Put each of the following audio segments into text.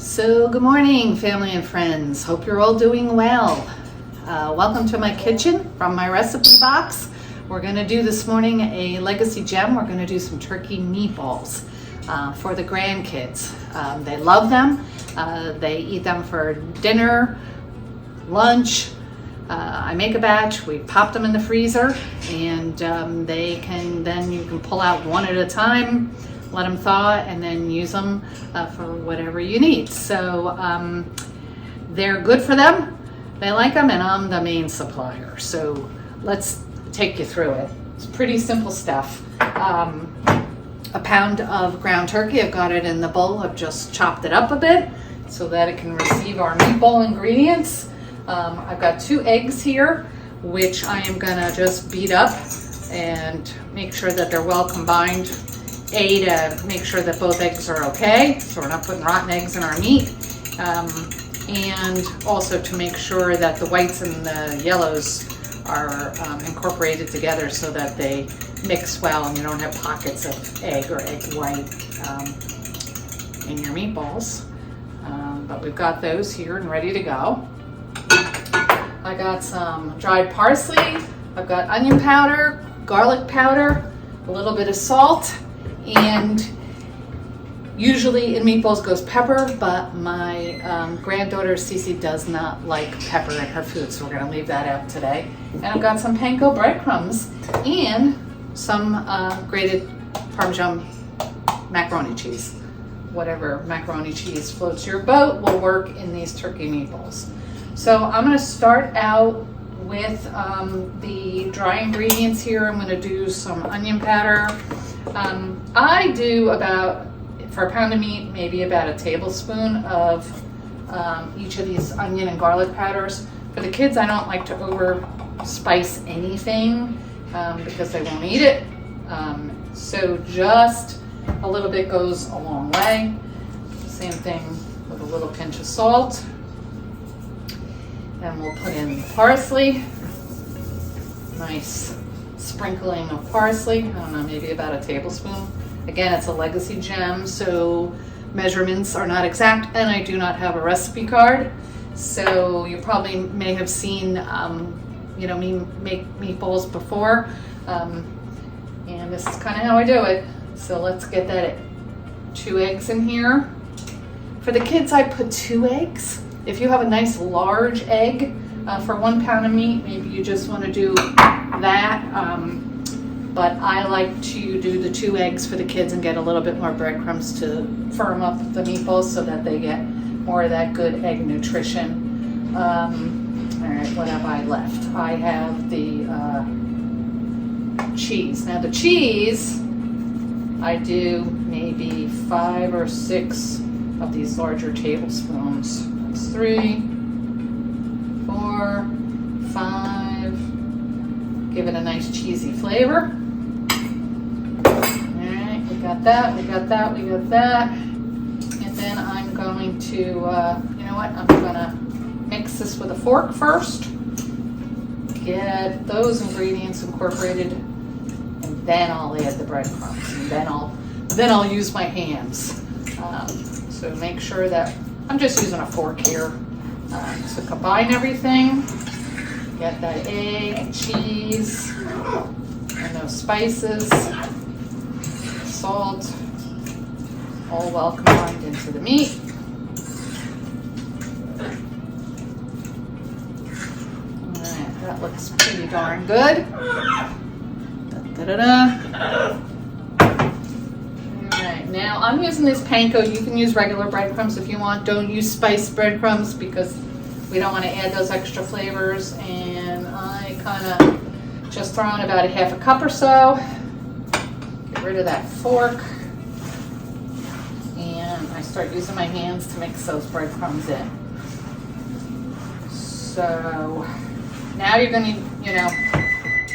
So good morning, family and friends. Hope you're all doing well. Welcome to my kitchen from my recipe box. We're going to do this morning a legacy gem. We're going to do some turkey meatballs for the grandkids. They love them. They eat them for dinner, lunch. I make a batch, we pop them in the freezer, and you can pull out one at a time, let them thaw, and then use them for whatever you need. So they're good for them, they like them, and I'm the main supplier. So let's take you through it. It's pretty simple stuff. A pound of ground turkey, I've got it in the bowl. I've just chopped it up a bit so that it can receive our meatball ingredients. I've got 2 eggs here, which I am gonna just beat up and make sure that they're well combined. To make sure that both eggs are okay, so we're not putting rotten eggs in our meat. And also to make sure that the whites and the yellows are incorporated together so that they mix well and you don't have pockets of egg or egg white in your meatballs. But we've got those here and ready to go. I got some dried parsley, I've got onion powder, garlic powder, a little bit of salt, and usually in meatballs goes pepper, but my granddaughter Cece does not like pepper in her food, so we're going to leave that out today. And I've got some panko breadcrumbs and some grated Parmesan macaroni cheese. Whatever macaroni cheese floats your boat will work in these turkey meatballs. So I'm going to start out with the dry ingredients here. I'm going to do some onion powder. I do about, for a pound of meat, maybe about a tablespoon of each of these onion and garlic powders. For the kids, I don't like to over spice anything because they won't eat it. So just a little bit goes a long way. Same thing with a little pinch of salt. Then we'll put in parsley, nice sprinkling of parsley, I don't know, maybe about a tablespoon. Again, it's a legacy gem, so measurements are not exact, and I do not have a recipe card. So you probably may have seen me make meatballs before, and this is kind of how I do it. So let's get that 2 eggs in here. For the kids, I put 2 eggs. If you have a nice large egg for 1 pound of meat, maybe you just want to do that. But I like to do the 2 eggs for the kids and get a little bit more breadcrumbs to firm up the meatballs so that they get more of that good egg nutrition. All right, what have I left? I have the cheese. Now the cheese, I do maybe 5 or 6 of these larger tablespoons. 3, 4, 5. Give it a nice cheesy flavor. Alright, we got that, we got that, we got that. And then I'm going to, you know what, I'm going to mix this with a fork first. Get those ingredients incorporated. And then I'll add the breadcrumbs. And then I'll use my hands. So make sure that I'm just using a fork here to combine everything. Get that egg, cheese, and those spices, salt, all well combined into the meat. All right, that looks pretty darn good. Da-da-da-da. Now I'm using this panko. You can use regular breadcrumbs if you want. Don't use spiced breadcrumbs because we don't want to add those extra flavors. And I kind of just throw in about a half a cup or so. Get rid of that fork. And I start using my hands to mix those breadcrumbs in. So now you're going to,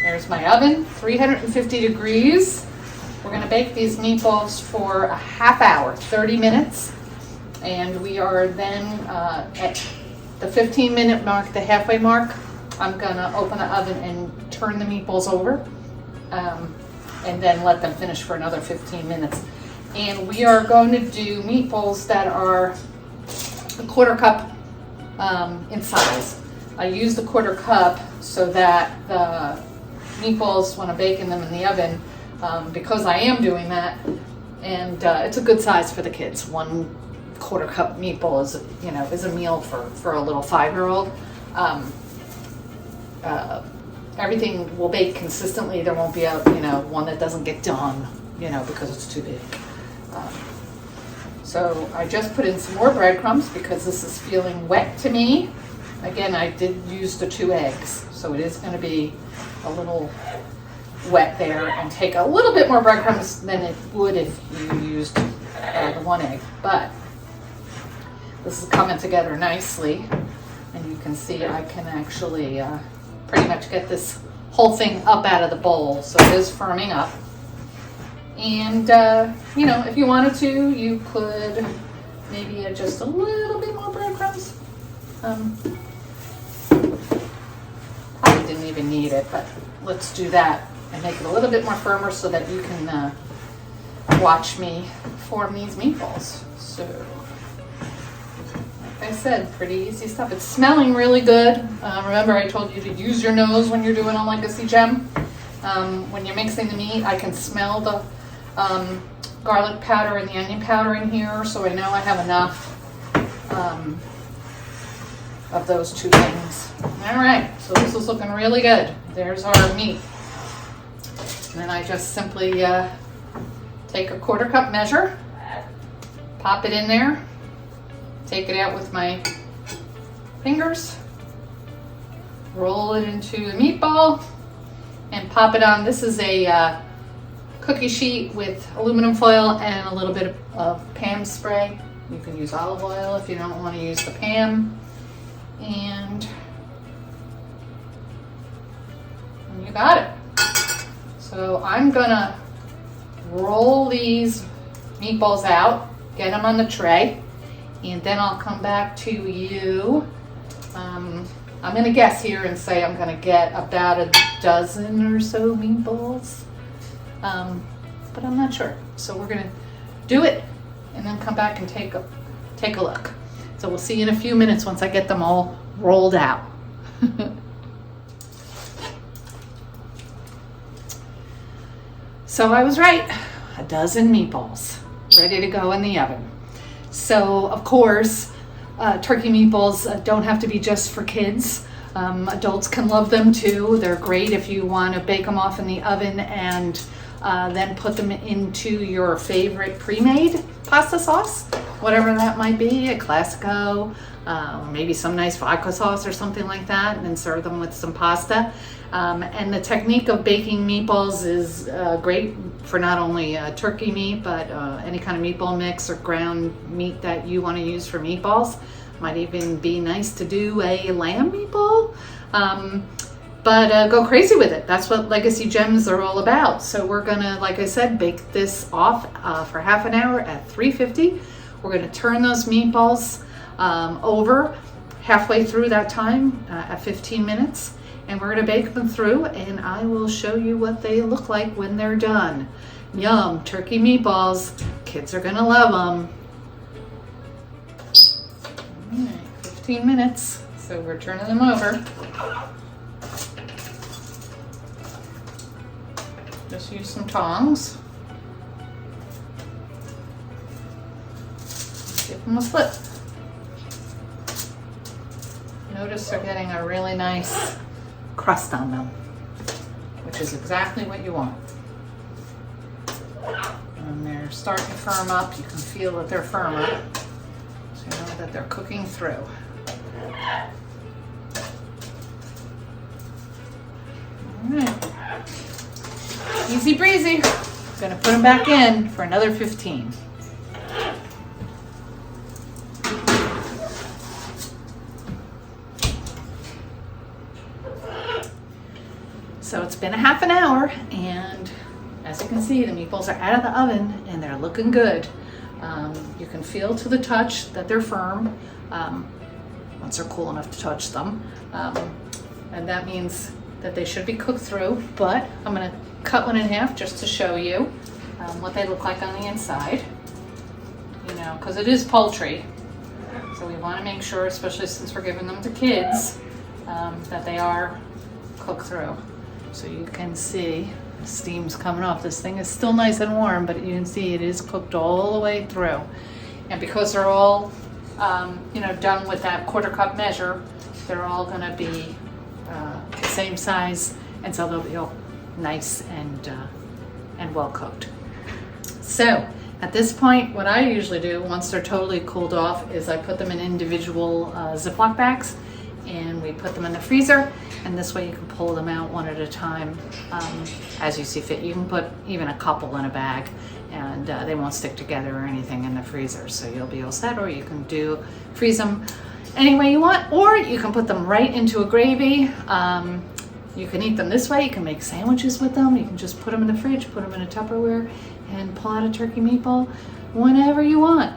there's my oven, 350 degrees. We're going to bake these meatballs for a half hour, 30 minutes. And we are then at the 15-minute mark, the halfway mark, I'm going to open the oven and turn the meatballs over and then let them finish for another 15 minutes. And we are going to do meatballs that are a 1/4 cup in size. I use the 1/4 cup so that the meatballs, when I'm baking them in the oven, because I am doing that, and it's a good size for the kids. 1/4 cup meatball is, is a meal for a little 5-year-old. Everything will bake consistently. There won't be a one that doesn't get done, because it's too big. So I just put in some more breadcrumbs because this is feeling wet to me. Again, I did use the 2 eggs, so it is going to be a little wet there, and take a little bit more breadcrumbs than it would if you used the 1 egg. But this is coming together nicely, and you can see I can actually pretty much get this whole thing up out of the bowl, so it is firming up. And if you wanted to, you could maybe add just a little bit more breadcrumbs. Probably didn't even need it, but let's do that and make it a little bit more firmer so that you can watch me form these meatballs. So, like I said, pretty easy stuff. It's smelling really good. Remember, I told you to use your nose when you're doing a legacy gem. When you're mixing the meat, I can smell the garlic powder and the onion powder in here, so I know I have enough of those 2 things. All right, so this is looking really good. There's our meat. And then I just simply take a 1/4 cup measure, pop it in there, take it out with my fingers, roll it into the meatball, and pop it on. This is a cookie sheet with aluminum foil and a little bit of Pam spray. You can use olive oil if you don't want to use the Pam. And you got it. So I'm gonna roll these meatballs out, get them on the tray, and then I'll come back to you. I'm gonna guess here and say I'm gonna get about a dozen or so meatballs, but I'm not sure. So we're gonna do it and then come back and take a look. So we'll see you in a few minutes once I get them all rolled out. So I was right, a dozen meatballs ready to go in the oven. So of course, turkey meatballs don't have to be just for kids. Adults can love them too. They're great if you want to bake them off in the oven and then put them into your favorite pre-made pasta sauce, whatever that might be, a Classico, maybe some nice vodka sauce or something like that, and then serve them with some pasta. And the technique of baking meatballs is great for not only turkey meat, but any kind of meatball mix or ground meat that you want to use for meatballs. Might even be nice to do a lamb meatball. But go crazy with it. That's what legacy gems are all about. So we're gonna, like I said, bake this off for half an hour at 350. We're gonna turn those meatballs over halfway through that time at 15 minutes. And we're gonna bake them through, and I will show you what they look like when they're done. Yum, turkey meatballs. Kids are gonna love them. All right, 15 minutes. So we're turning them over. Just use some tongs. Give them a flip. Notice they're getting a really nice crust on them, which is exactly what you want. When they're starting to firm up, you can feel that they're firmer, so you know that they're cooking through. All right. Easy breezy. Gonna put them back in for another 15. So it's been a half an hour, and as you can see, the meatballs are out of the oven and they're looking good. You can feel to the touch that they're firm once they're cool enough to touch them. And that means that they should be cooked through, but I'm gonna cut one in half just to show you what they look like on the inside. You know, because it is poultry, so So we want to make sure, especially since we're giving them to kids, that they are cooked through. So you can see the steam's coming off. This thing is still nice and warm, but you can see it is cooked all the way through. And because they're all, done with that 1/4 cup measure, they're all going to be the same size, and so they'll be all nice and well cooked. So at this point, what I usually do once they're totally cooled off is I put them in individual Ziploc bags, and we put them in the freezer, and this way you can pull them out one at a time as you see fit. You can put even a couple in a bag, and they won't stick together or anything in the freezer, so you'll be all set. Or you can freeze them any way you want, or you can put them right into a gravy. You can eat them this way. You can make sandwiches with them. You can just put them in the fridge, put them in a Tupperware, and pull out a turkey meatball whenever you want.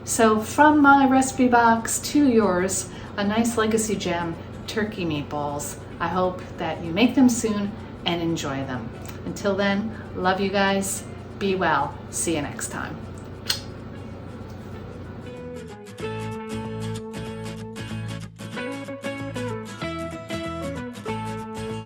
So from my recipe box to yours, a nice legacy gem, turkey meatballs. I hope that you make them soon and enjoy them. Until then, love you guys. Be well. See you next time.